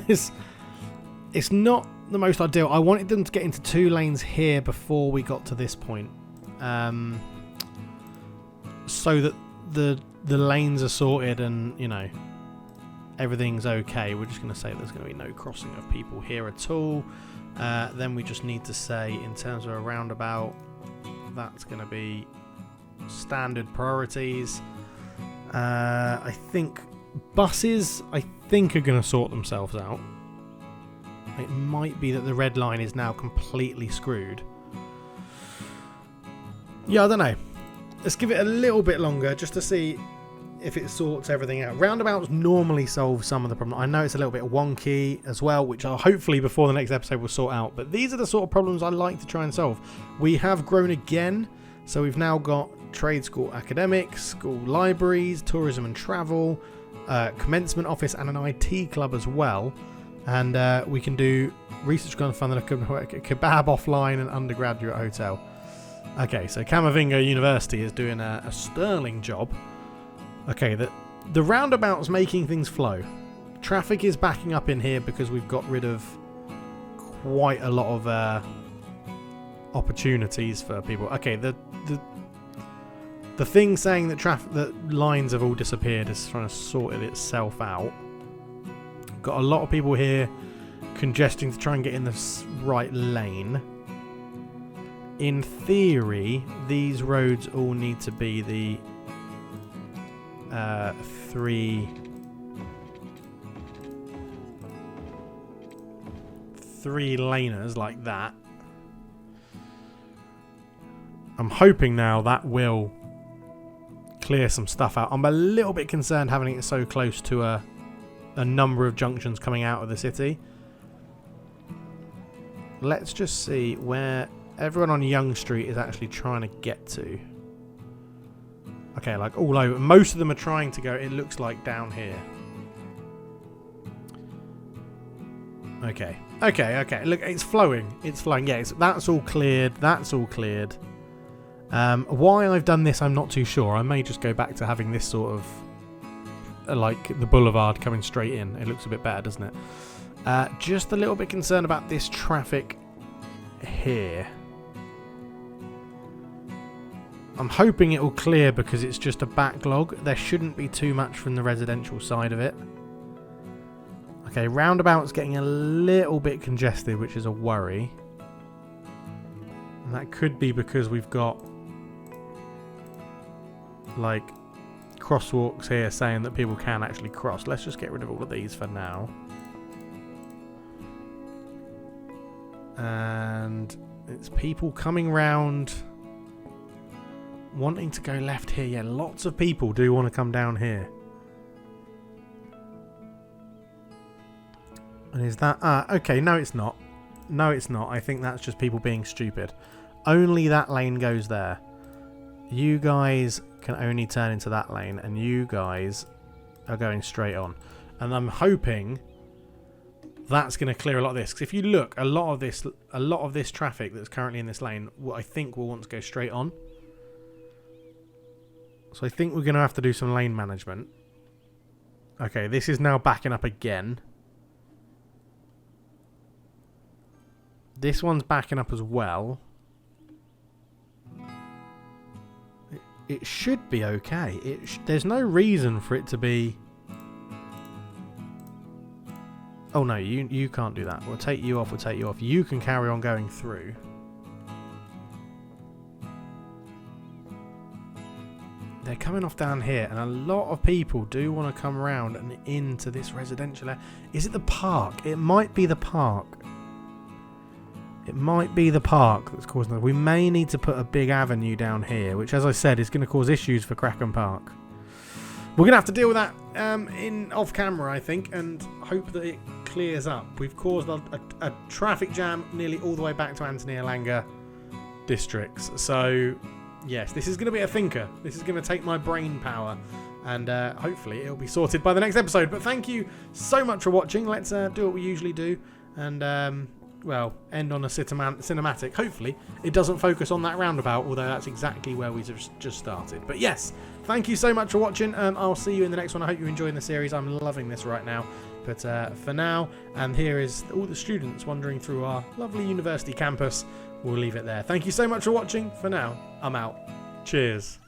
it's not the most ideal. I wanted them to get into 2 lanes here before we got to this point, so that the lanes are sorted and, you know, everything's okay. We're just going to say there's going to be no crossing of people here at all. Then we just need to say, in terms of a roundabout, that's going to be standard priorities. I think buses, are going to sort themselves out. It might be that the red line is now completely screwed. Yeah, I don't know. Let's give it a little bit longer just to see if it sorts everything out. Roundabouts normally solve some of the problem. I know it's a little bit wonky as well, which I'll hopefully before the next episode will sort out. But these are the sort of problems I like to try and solve. We have grown again. So we've now got trade school academics, school libraries, tourism and travel, commencement office and an IT club as well. And we can do research gone fund, a kebab offline and undergraduate hotel. Okay, so Camavinga University is doing a sterling job. Okay, the roundabout's making things flow. Traffic is backing up in here because we've got rid of quite a lot of opportunities for people. Okay, the thing saying that lines have all disappeared is trying to sort itself out. Got a lot of people here congesting to try and get in the right lane. In theory, these roads all need to be the 3 laners like that. I'm hoping now that will clear some stuff out. I'm a little bit concerned having it so close to a number of junctions coming out of the city. Let's just see where everyone on Young Street is actually trying to get to. Okay, like all over. Most of them are trying to go, it looks like, down here. Okay. Look, it's flowing. Yeah, that's all cleared. Why I've done this, I'm not too sure. I may just go back to having this sort of like the boulevard coming straight in. It looks a bit better, doesn't it? Just a little bit concerned about this traffic here. I'm hoping it will clear because it's just a backlog. There shouldn't be too much from the residential side of it. Okay, roundabout's getting a little bit congested, which is a worry. And that could be because we've got like crosswalks here saying that people can actually cross. Let's just get rid of all of these for now. And it's people coming round wanting to go left here. Yeah, lots of people do want to come down here. And is that... okay, no it's not. I think that's just people being stupid. Only that lane goes there. You guys can only turn into that lane, and you guys are going straight on. And I'm hoping that's going to clear a lot of this. Because if you look, a lot of this traffic that's currently in this lane, I think will want to go straight on. So I think we're going to have to do some lane management. Okay, this is now backing up again. This one's backing up as well. It should be okay. There's no reason for it to be... Oh no, you can't do that. We'll take you off, You can carry on going through. They're coming off down here, and a lot of people do want to come around and into this residential area. Is it the park? It might be the park. It might be the park that's causing that. We may need to put a big avenue down here, which, as I said, is going to cause issues for Kraken Park. We're going to have to deal with that in off camera, I think, and hope that it clears up. We've caused a traffic jam nearly all the way back to Anthony Alanga districts. So, yes, this is going to be a thinker. This is going to take my brain power, and hopefully it'll be sorted by the next episode. But thank you so much for watching. Let's do what we usually do, and well, end on a cinematic. Hopefully, it doesn't focus on that roundabout, although that's exactly where we just started. But yes, thank you so much for watching. I'll see you in the next one. I hope you're enjoying the series. I'm loving this right now. But for now, and here is all the students wandering through our lovely university campus. We'll leave it there. Thank you so much for watching. For now, I'm out. Cheers.